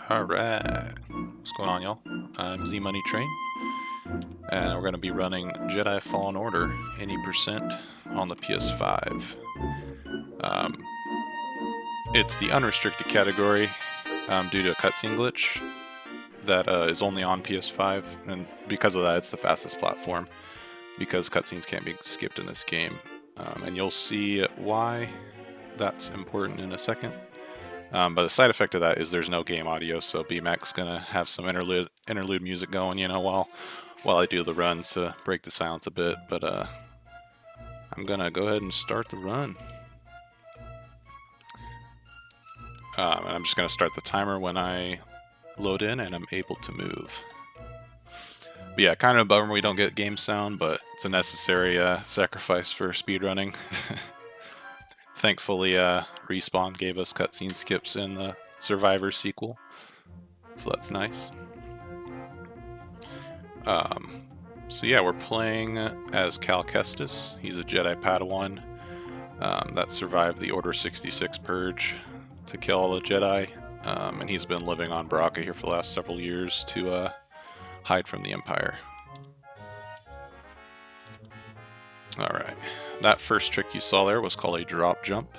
Alright, what's going on, y'all? I'm Zmoneytrain, and we're going to be running Jedi Fallen Order 80% on the PS5. Um, it's the unrestricted category due to a cutscene glitch that is only on PS5, and because of that, it's the fastest platform, because cutscenes can't be skipped in this game. And you'll see why that's important in a second. But the side effect of that is there's no game audio, so BMAC's gonna have some interlude music going, while I do the runs to break the silence a bit. But I'm gonna go ahead and start the run. And I'm just gonna start the timer when I load in and I'm able to move. But yeah, kind of a bummer we don't get game sound, but it's a necessary sacrifice for speedrunning. Thankfully, Respawn gave us cutscene skips in the Survivor sequel, so that's nice. So yeah, we're playing as Cal Kestis. He's a Jedi Padawan that survived the Order 66 purge to kill all the Jedi, and he's been living on Baraka here for the last several years to hide from the Empire. Alright, that first trick you saw there was called a drop jump.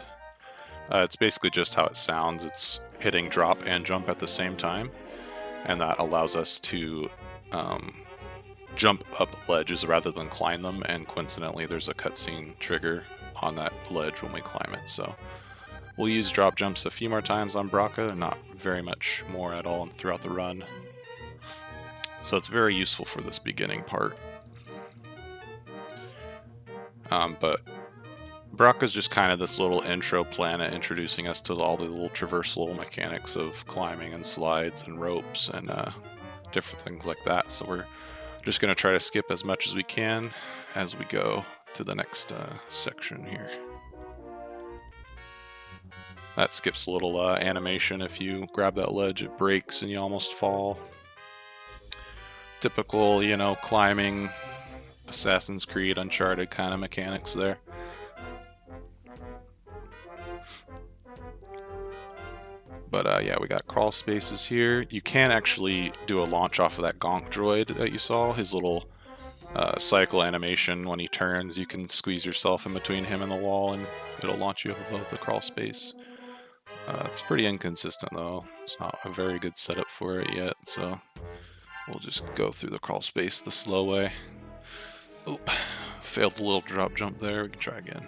It's basically just how it sounds. It's hitting drop and jump at the same time, and that allows us to jump up ledges rather than climb them, and coincidentally there's a cutscene trigger on that ledge when we climb it, so we'll use drop jumps a few more times on Baraka, and not very much more at all throughout the run. So it's very useful for this beginning part. But Baraka's just kind of this little intro planet introducing us to all the little traversal mechanics of climbing and slides and ropes and different things like that. So we're just going to try to skip as much as we can as we go to the next section here. That skips a little animation. If you grab that ledge, it breaks and you almost fall. Typical, climbing Assassin's Creed, Uncharted kind of mechanics there. But yeah, we got crawl spaces here. You can actually do a launch off of that Gonk droid that you saw. His little cycle animation when he turns, you can squeeze yourself in between him and the wall and it'll launch you above the crawl space. It's pretty inconsistent though. It's not a very good setup for it yet, so we'll just go through the crawl space the slow way. Oop, failed the little drop jump there. We can try again.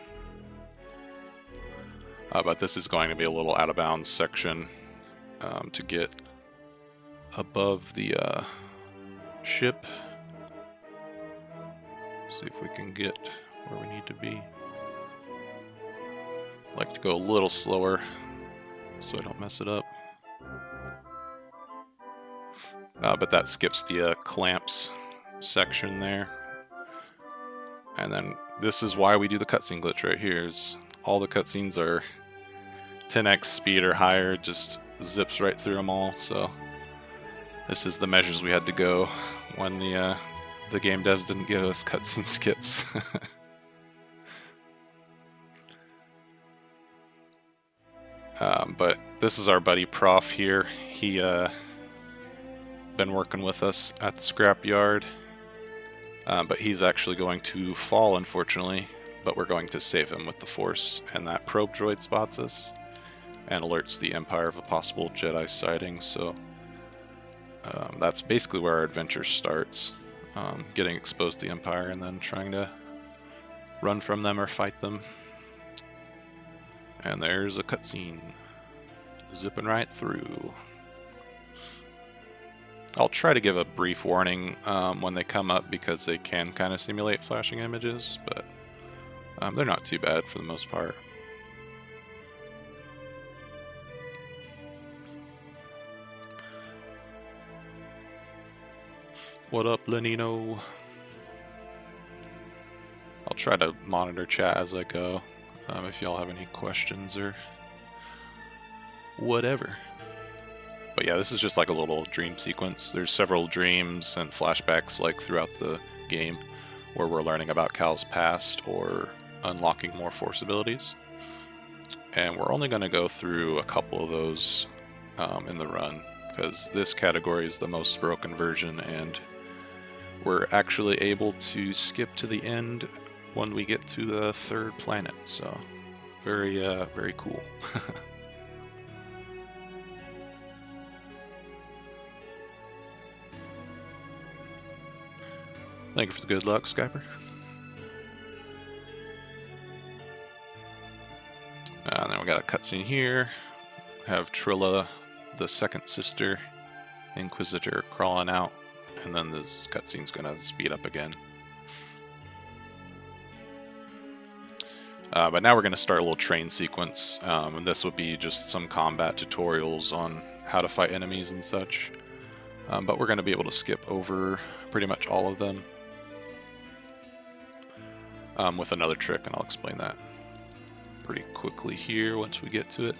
But this is going to be a little out of bounds section to get above the ship. See if we can get where we need to be. Like to go a little slower so I don't mess it up. But that skips the clamps section there. And then this is why we do the cutscene glitch right here. Is all the cutscenes are 10x speed or higher, just zips right through them all. So this is the measures we had to go when the game devs didn't give us cutscene skips. But this is our buddy Prof here. He been working with us at the scrapyard, but he's actually going to fall, unfortunately. But we're going to save him with the Force, and that probe droid spots us and alerts the Empire of a possible Jedi sighting. So that's basically where our adventure starts, getting exposed to the Empire and then trying to run from them or fight them. And there's a cutscene, zipping right through. I'll try to give a brief warning when they come up, because they can kind of simulate flashing images, but they're not too bad for the most part. What up, Lenino? I'll try to monitor chat as I go, if y'all have any questions or whatever. But yeah, this is just like a little dream sequence. There's several dreams and flashbacks like throughout the game where we're learning about Cal's past or unlocking more Force abilities. And we're only going to go through a couple of those in the run, because this category is the most broken version, and we're actually able to skip to the end when we get to the 3rd planet, so very, very cool. Thank you for the good luck, Skyper. And then we got a cutscene here. Have Trilla, the second sister, Inquisitor, crawling out, and then this cutscene's gonna speed up again. But now we're gonna start a little train sequence, and this would be just some combat tutorials on how to fight enemies and such. But we're gonna be able to skip over pretty much all of them with another trick, and I'll explain that pretty quickly here once we get to it.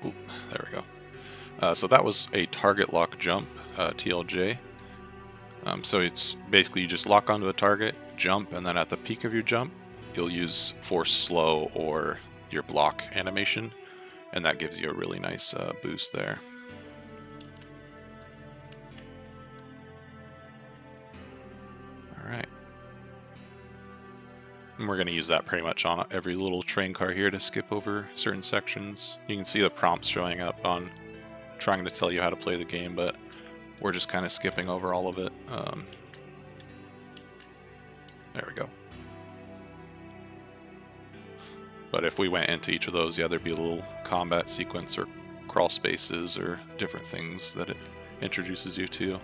Ooh, there we go. So that was a target lock jump, TLJ. So it's basically you just lock onto a target, jump, and then at the peak of your jump, you'll use force slow or your block animation, and that gives you a really nice boost there. Alright. And we're going to use that pretty much on every little train car here to skip over certain sections. You can see the prompts showing up on trying to tell you how to play the game, but we're just kind of skipping over all of it. There we go. But if we went into each of those, yeah, there'd be a little combat sequence or crawl spaces or different things that it introduces you to.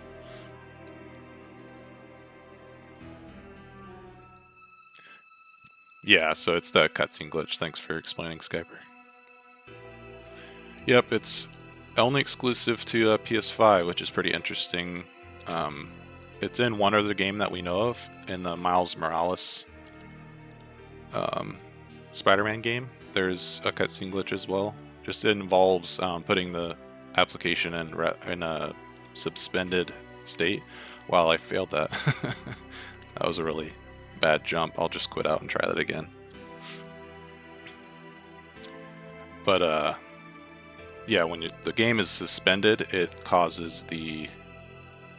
Yeah, so it's the cutscene glitch. Thanks for explaining, Skyper. Yep, it's only exclusive to PS5, which is pretty interesting. It's in one other game that we know of, in the Miles Morales Spider-Man game. There's a cutscene glitch as well. Just it involves putting the application in a suspended state. Wow, I failed that. That was a really bad jump. I'll just quit out and try that again. But yeah, when the game is suspended, it causes the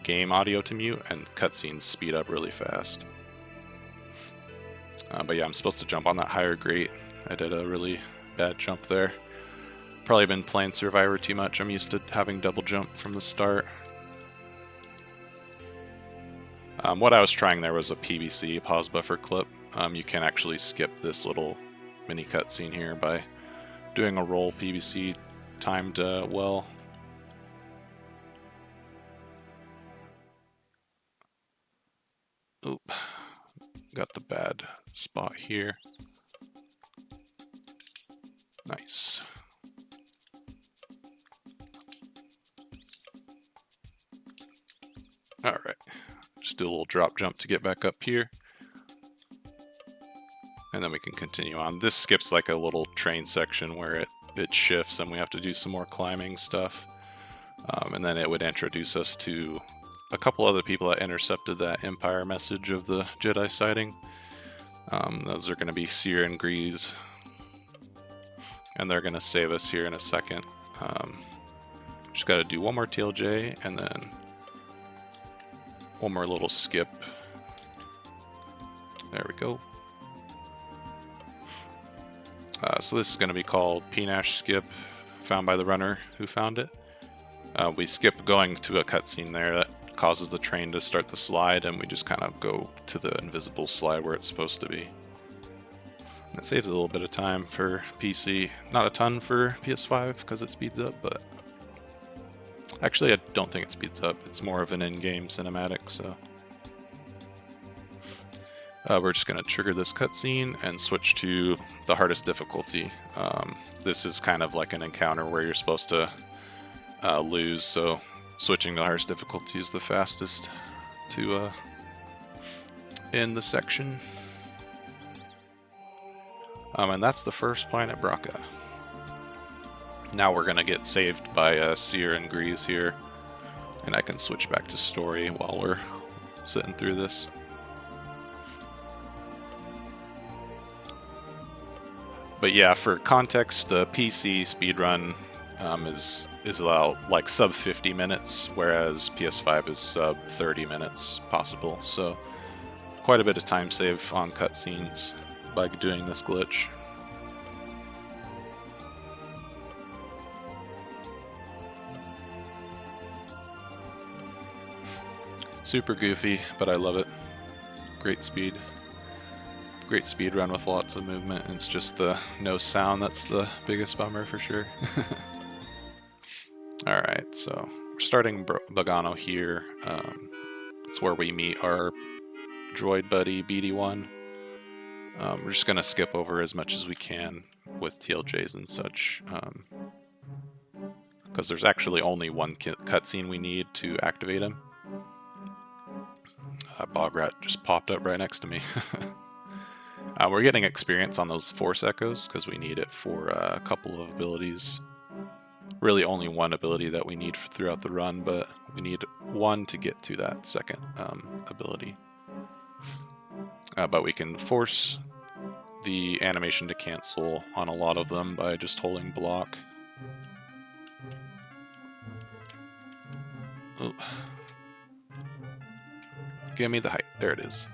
game audio to mute and cutscenes speed up really fast. But yeah, I'm supposed to jump on that higher grate. I did a really bad jump there. Probably been playing Survivor too much. I'm used to having double jump from the start. What I was trying there was a PBC, pause buffer clip. You can actually skip this little mini cutscene here by doing a roll PBC timed well. Oop, got the bad spot here. Nice. Alright, just do a little drop jump to get back up here. And then we can continue on. This skips like a little train section where it shifts and we have to do some more climbing stuff. And then it would introduce us to a couple other people that intercepted that Empire message of the Jedi sighting. Those are going to be Seer and Grease. And they're going to save us here in a second. Just got to do one more TLJ and then one more little skip. There we go. So this is going to be called Pnash Skip, found by the runner who found it. We skip going to a cutscene there that causes the train to start the slide, and we just kind of go to the invisible slide where it's supposed to be. It saves a little bit of time for PC. Not a ton for PS5 because it speeds up, but actually I don't think it speeds up. It's more of an in-game cinematic, so we're just going to trigger this cutscene and switch to the hardest difficulty. This is kind of like an encounter where you're supposed to lose, so switching to hardest difficulty is the fastest to end the section. And that's the first planet Braca. Now we're gonna get saved by Seer and Grease here, and I can switch back to story while we're sitting through this. But yeah, for context, the PC speedrun is like sub 50 minutes, whereas PS5 is sub 30 minutes possible. So quite a bit of time save on cutscenes by doing this glitch. Super goofy, but I love it. Great speed. Great speed run with lots of movement. It's just the no sound that's the biggest bummer for sure. Alright, so we're starting Bogano here. It's where we meet our droid buddy BD1. We're just going to skip over as much as we can with TLJs and such. Because there's actually only one cutscene we need to activate him. Bograt just popped up right next to me. We're getting experience on those Force Echoes because we need it for a couple of abilities. Really only one ability that we need throughout the run, but we need one to get to that second ability. But we can force the animation to cancel on a lot of them by just holding block. Ooh. Give me the height. There it is.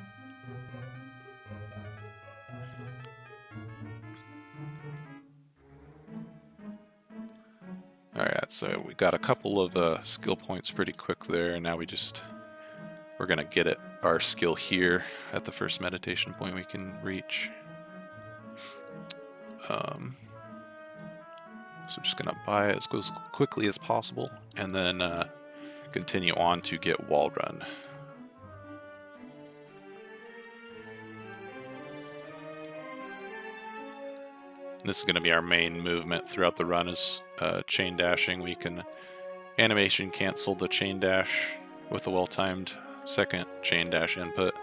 Alright, so we got a couple of skill points pretty quick there, and now we're gonna get it, our skill here at the first meditation point we can reach. So just gonna buy it as quickly as possible, and then continue on to get wall run. This is going to be our main movement throughout the run is chain dashing. We can animation cancel the chain dash with a well-timed second chain dash input,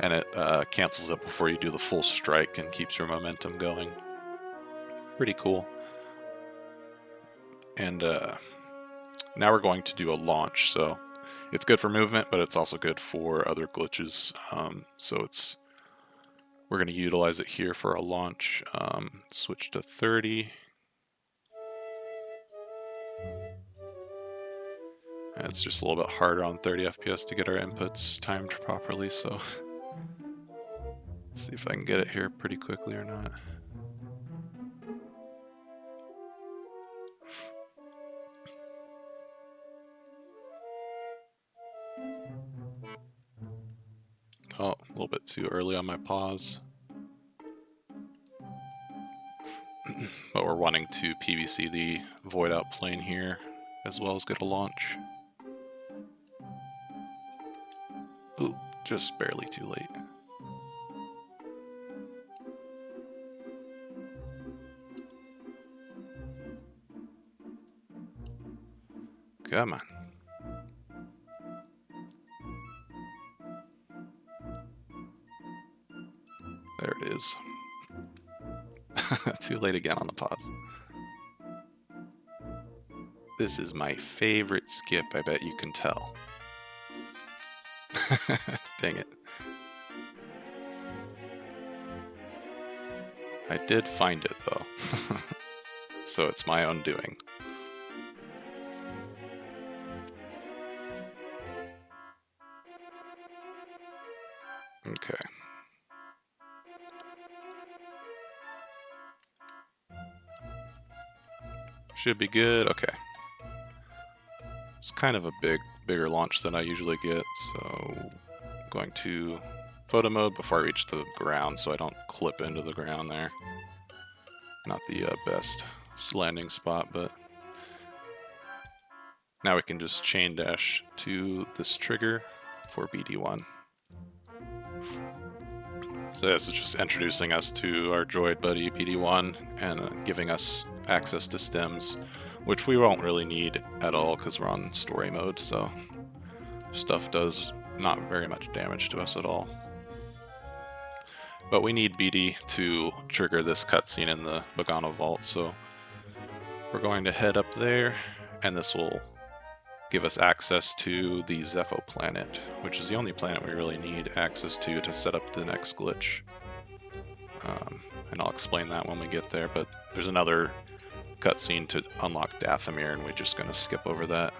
and it cancels it before you do the full strike and keeps your momentum going. Pretty cool. And now we're going to do a launch, so it's good for movement, but it's also good for other glitches. So we're going to utilize it here for a launch. Switch to 30. It's just a little bit harder on 30 FPS to get our inputs timed properly, so let's see if I can get it here pretty quickly or not. Oh, a little bit too early on my pause. But we're wanting to PVC the void out plane here, as well as get a launch. Ooh, just barely too late. Come on. There it is. Too late again on the pause. This is my favorite skip, I bet you can tell. Dang it. I did find it though. So it's my own doing. Okay. Should be good. Okay. It's kind of a bigger launch than I usually get, so I'm going to photo mode before I reach the ground so I don't clip into the ground there. Not the best landing spot, but now we can just chain dash to this trigger for BD1. So this is just introducing us to our droid buddy BD1 and giving us access to stems, which we won't really need at all because we're on story mode, so stuff does not very much damage to us at all. But we need BD to trigger this cutscene in the Bogano Vault, so we're going to head up there, and this will give us access to the Zepho planet, which is the only planet we really need access to set up the next glitch. And I'll explain that when we get there, but there's another cutscene to unlock Dathomir, and we're just going to skip over that.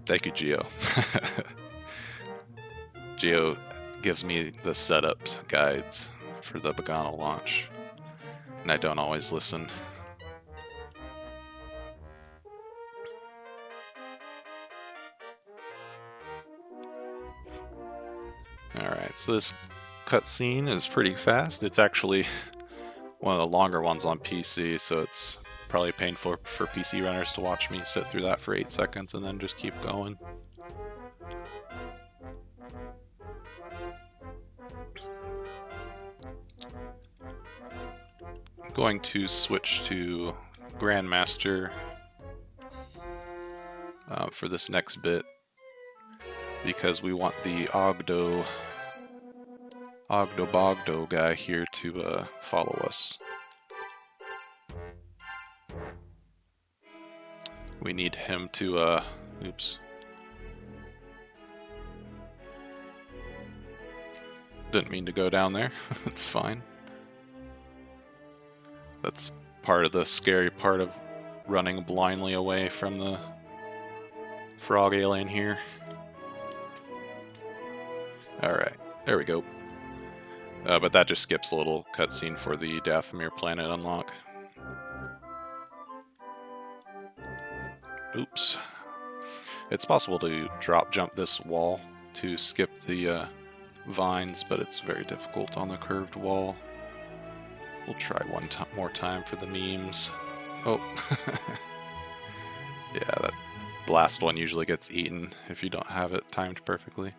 Thank you, Geo. Geo gives me the setup guides for the Bogano launch, and I don't always listen. Alright, so this cutscene is pretty fast. It's actually one of the longer ones on PC, so it's probably painful for PC runners to watch me sit through that for 8 seconds and then just keep going. I'm going to switch to Grandmaster for this next bit, because we want the Ogdo Bogdo guy here to follow us. We need him to, oops. Didn't mean to go down there. It's fine. That's part of the scary part of running blindly away from the frog alien here. Alright, there we go. But that just skips a little cutscene for the Dathomir planet unlock. Oops. It's possible to drop jump this wall to skip the vines, but it's very difficult on the curved wall. We'll try one more time for the memes. Oh. Yeah, that last one usually gets eaten if you don't have it timed perfectly.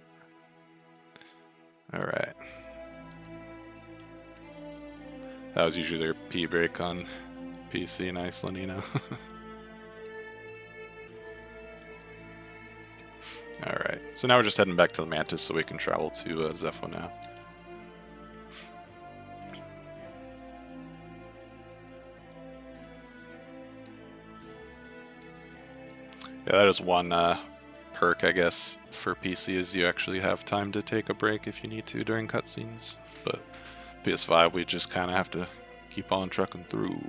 Alright. That was usually their pee break on PC in Iceland, you know? Alright, so now we're just heading back to the Mantis so we can travel to Zepho now. Yeah, that is one perk, I guess, for PC, is you actually have time to take a break if you need to during cutscenes. But PS5, we just kind of have to keep on trucking through.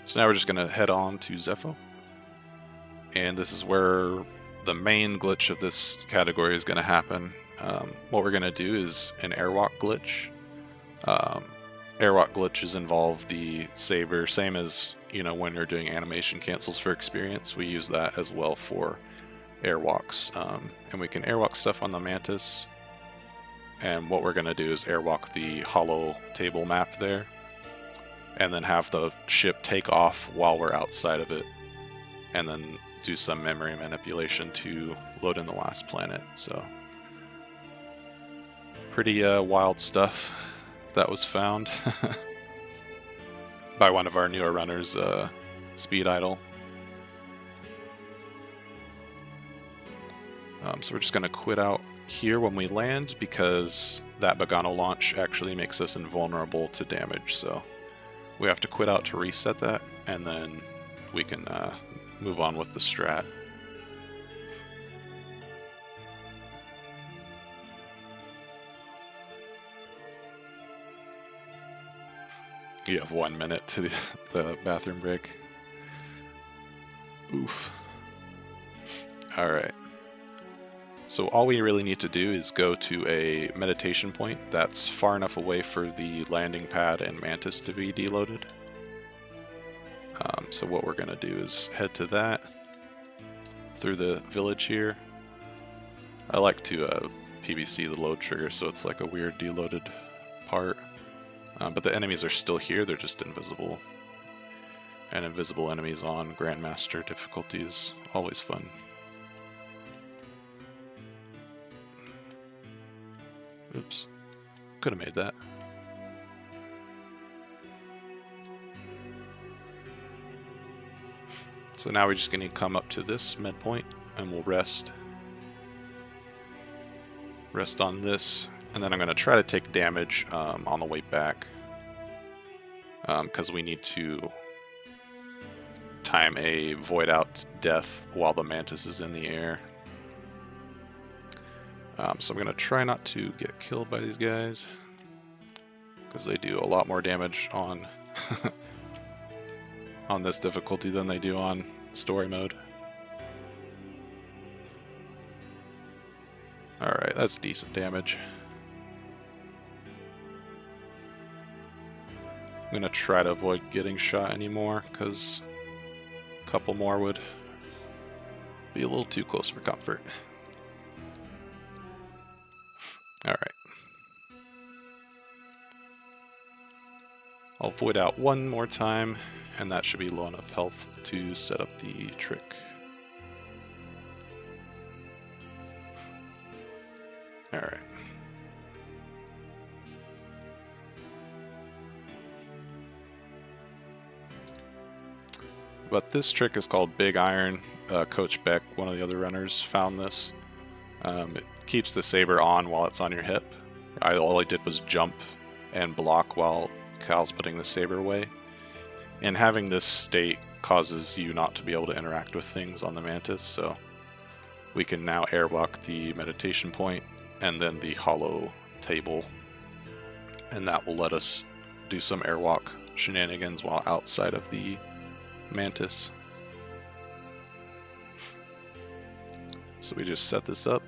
So now we're just going to head on to Zepho. And this is where the main glitch of this category is going to happen. What we're going to do is an airwalk glitch. Airwalk glitches involve the saber, same as, you know, when you're doing animation cancels for experience. We use that as well for airwalks. And we can airwalk stuff on the Mantis. And what we're going to do is airwalk the hollow table map there, and then have the ship take off while we're outside of it, and then do some memory manipulation to load in the last planet. So pretty wild stuff that was found by one of our newer runners, Speed Idol. So we're just going to quit out here when we land, because that Bogano launch actually makes us invulnerable to damage, so we have to quit out to reset that, and then we can move on with the strat. You have 1 minute to the bathroom break. Oof. Alright. So all we really need to do is go to a meditation point that's far enough away for the landing pad and Mantis to be deloaded. So what we're going to do is head to that through the village here. I like to PVC the load trigger, so it's like a weird deloaded part. But the enemies are still here, they're just invisible. And invisible enemies on Grandmaster difficulty is always fun. Oops. Could have made that. So now we're just going to come up to this midpoint and we'll rest. Rest on this, and then I'm going to try to take damage on the way back because we need to time a void out death while the mantis is in the air. So I'm going to try not to get killed by these guys because they do a lot more damage on on this difficulty than they do on story mode. Alright, that's decent damage. I'm going to try to avoid getting shot anymore because a couple more would be a little too close for comfort. Alright. I'll void out one more time, and that should be low enough health to set up the trick. Alright. But this trick is called Big Iron. Coach Beck, one of the other runners, found this. It keeps the saber on while it's on your hip. All I did was jump and block while Cal's putting the saber away. And having this state causes you not to be able to interact with things on the mantis, so we can now airwalk the meditation point and then the hollow table, and that will let us do some airwalk shenanigans while outside of the mantis. So we just set this up,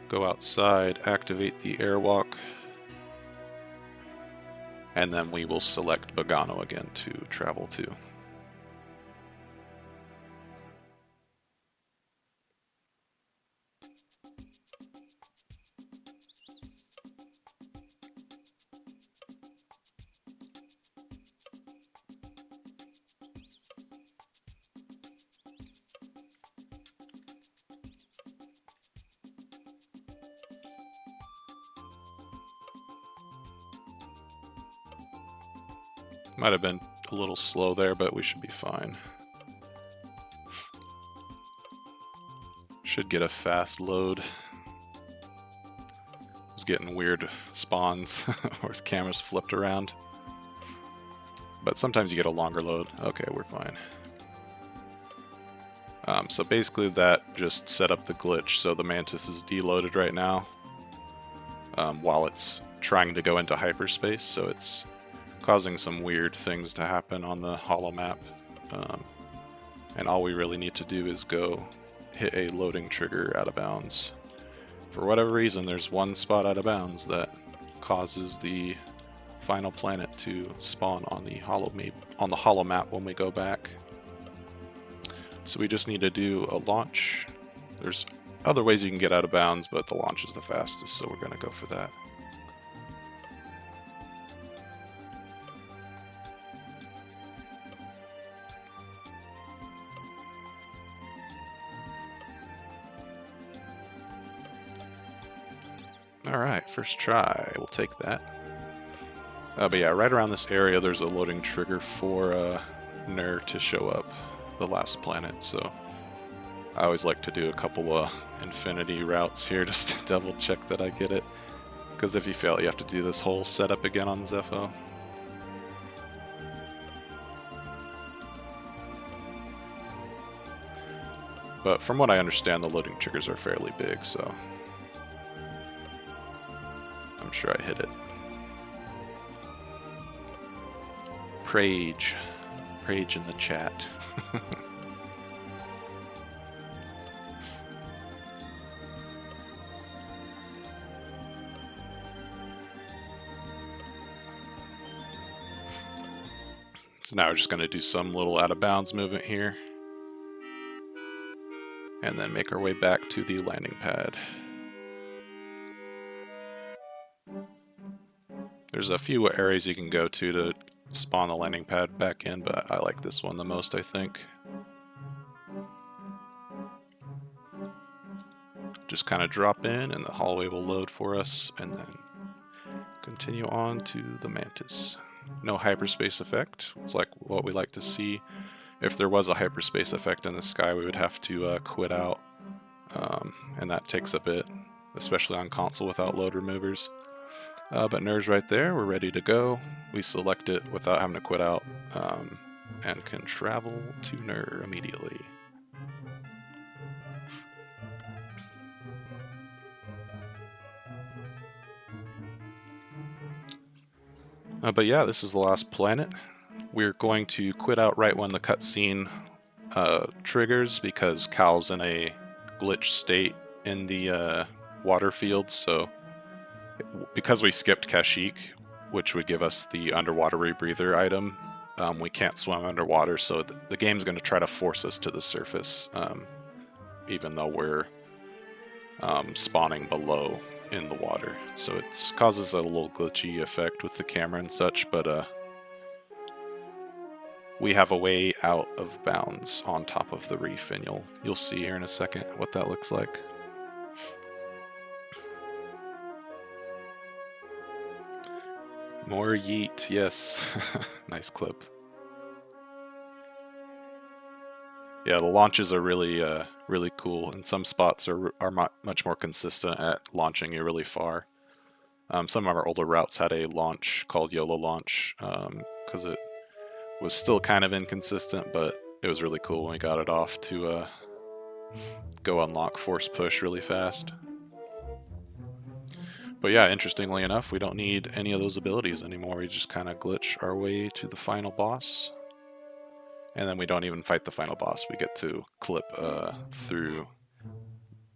go outside, activate the airwalk, and then we will select Bogano again to travel to. Might have been a little slow there, but we should be fine. Should get a fast load. I was getting weird spawns where cameras flipped around. But sometimes you get a longer load. Okay, we're fine. So basically that just set up the glitch. So the mantis is deloaded right now while it's trying to go into hyperspace. So it's causing some weird things to happen on the holo map, and all we really need to do is go hit a loading trigger out of bounds. For whatever reason, there's one spot out of bounds that causes the final planet to spawn on the holo map when we go back. So we just need to do a launch. There's other ways you can get out of bounds, but the launch is the fastest, so we're going to go for that. Alright, first try, we'll take that. But yeah, right around this area there's a loading trigger for Ner to show up, the last planet, so I always like to do a couple of infinity routes here just to double check that I get it. Because if you fail, you have to do this whole setup again on Zepho. But from what I understand, the loading triggers are fairly big, so I'm sure I hit it. Prage in the chat. So now we're just going to do some little out of bounds movement here, and then make our way back to the landing pad. There's a few areas you can go to spawn the landing pad back in, but I like this one the most, I think. Just kind of drop in and the hallway will load for us, and then continue on to the mantis. No hyperspace effect. It's like what we like to see if there was a hyperspace effect in the sky, we would have to quit out, and that takes a bit, especially on console without load removers. But NER's right there, we're ready to go. We select it without having to quit out, and can travel to NER immediately. But yeah, this is the last planet. We're going to quit out right when the cutscene triggers, because Cal's in a glitch state in the water field, so because we skipped Kashyyyk, which would give us the underwater rebreather item, we can't swim underwater, so the game's going to try to force us to the surface, even though we're spawning below in the water. So it causes a little glitchy effect with the camera and such, but we have a way out of bounds on top of the reef, and you'll see here in a second what that looks like. More yeet, yes. Nice clip. Yeah, the launches are really really cool, and some spots are much more consistent at launching you really far. Some of our older routes had a launch called YOLO launch, because it was still kind of inconsistent, but it was really cool when we got it off to go unlock force push really fast. But yeah, interestingly enough, we don't need any of those abilities anymore. We just kind of glitch our way to the final boss. And then we don't even fight the final boss. We get to clip through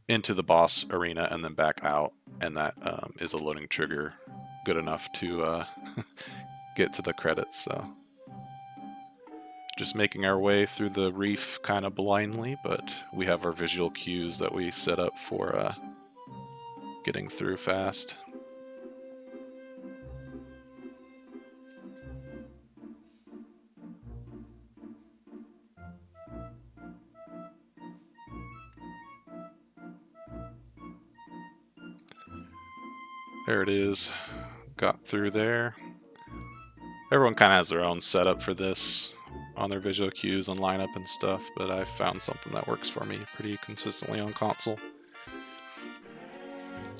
into the boss arena and then back out. And that is a loading trigger good enough to get to the credits. So just making our way through the reef kind of blindly, but we have our visual cues that we set up for getting through fast. There it is. Got through there. Everyone kind of has their own setup for this on their visual cues and lineup and stuff, but I found something that works for me pretty consistently on console.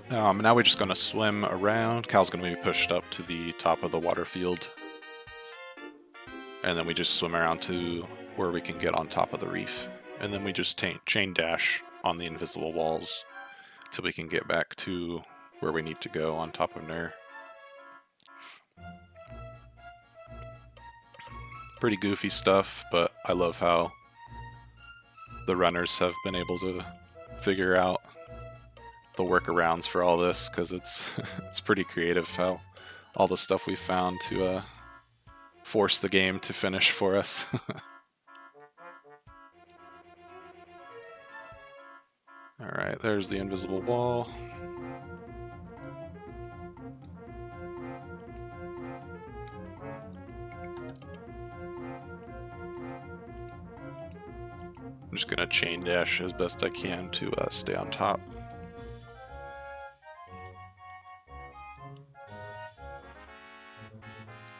Now we're just going to swim around. Cal's going to be pushed up to the top of the water field, and then we just swim around to where we can get on top of the reef, and then we just chain dash on the invisible walls till we can get back to where we need to go on top of NER. Pretty goofy stuff, but I love how the runners have been able to figure out the workarounds for all this, because it's it's pretty creative how all the stuff we found to force the game to finish for us. Alright, there's the invisible wall. I'm just gonna chain dash as best I can to stay on top.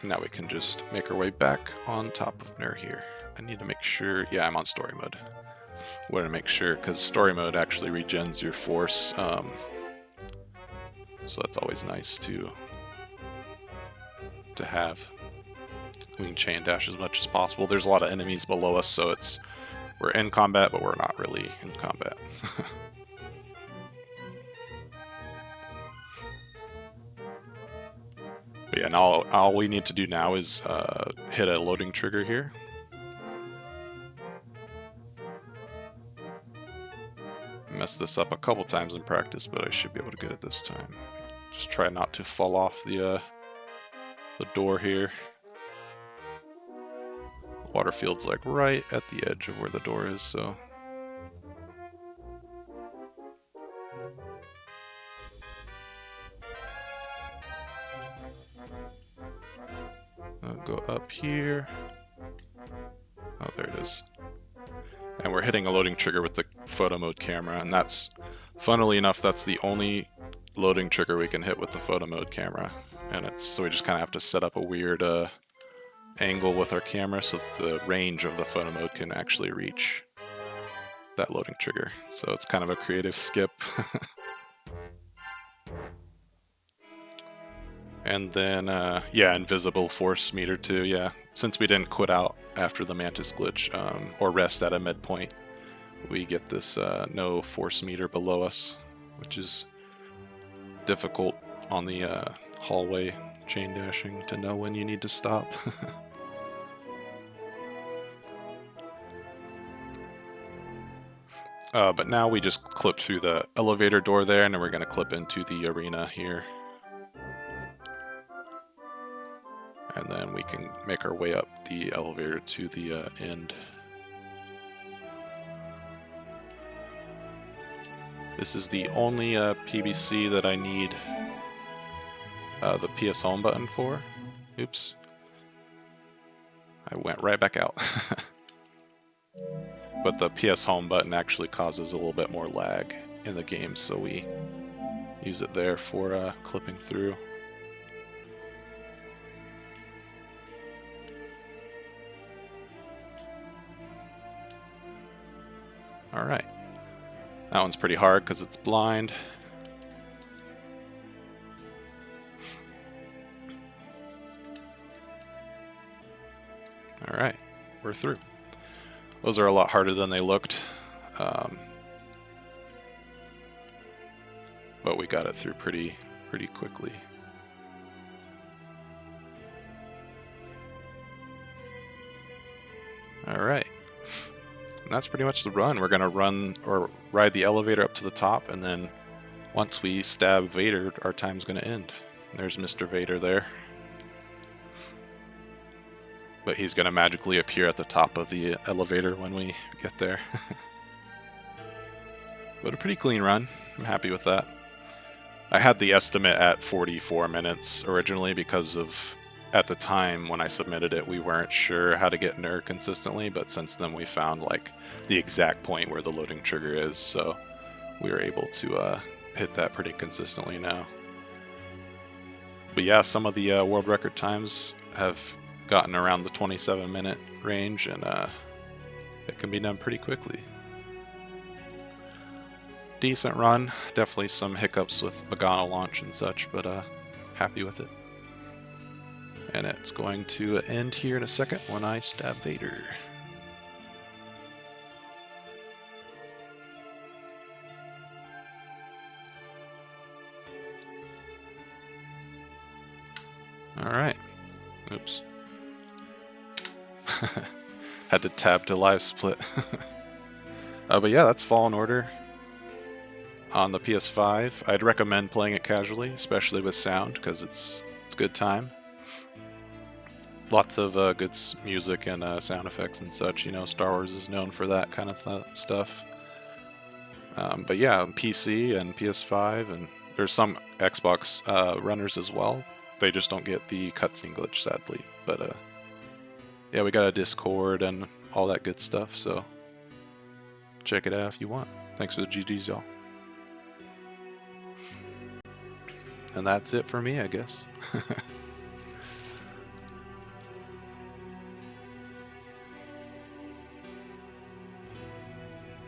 Now we can just make our way back on top of NER here. I need to make sure, yeah, I'm on story mode. I want to make sure, because story mode actually regens your force, so that's always nice to have. We can chain dash as much as possible. There's a lot of enemies below us, so we're in combat, but we're not really in combat. But yeah, now all we need to do now is hit a loading trigger here. Messed this up a couple times in practice, but I should be able to get it this time. Just try not to fall off the door here. The water field's like right at the edge of where the door is, so. I'll go up here. Oh, there it is. And we're hitting a loading trigger with the photo mode camera, and that's, funnily enough, that's the only loading trigger we can hit with the photo mode camera. And so we just kind of have to set up a weird angle with our camera so that the range of the photo mode can actually reach that loading trigger. So it's kind of a creative skip. And then, yeah, invisible force meter too, yeah. Since we didn't quit out after the Mantis glitch, or rest at a midpoint, we get this no force meter below us, which is difficult on the hallway chain dashing to know when you need to stop. But now we just clip through the elevator door there, and then we're going to clip into the arena here. And then we can make our way up the elevator to the end. This is the only PBC that I need the PS Home button for. Oops. I went right back out. But the PS Home button actually causes a little bit more lag in the game, so we use it there for clipping through. Alright. That one's pretty hard because it's blind. Alright, we're through. Those are a lot harder than they looked. But we got it through pretty quickly. Alright. And that's pretty much the run. We're going to run or ride the elevator up to the top, and then once we stab Vader, our time's going to end. There's Mr. Vader there. But he's going to magically appear at the top of the elevator when we get there. But a pretty clean run. I'm happy with that. I had the estimate at 44 minutes originally because of, at the time when I submitted it, we weren't sure how to get NER consistently, but since then we found like the exact point where the loading trigger is, so we were able to hit that pretty consistently now. But yeah, some of the world record times have gotten around the 27-minute range, and it can be done pretty quickly. Decent run, definitely some hiccups with Magana launch and such, but happy with it. And it's going to end here in a second when I stab Vader. Alright. Oops. Had to tab to live split. But yeah, that's Fallen Order on the PS5. I'd recommend playing it casually, especially with sound, because it's good time. Lots of good music and sound effects and such. You know, Star Wars is known for that kind of stuff. But yeah, PC and PS5, and there's some Xbox runners as well. They just don't get the cutscene glitch, sadly. But yeah, we got a Discord and all that good stuff, so check it out if you want. Thanks for the GGs, y'all. And that's it for me, I guess.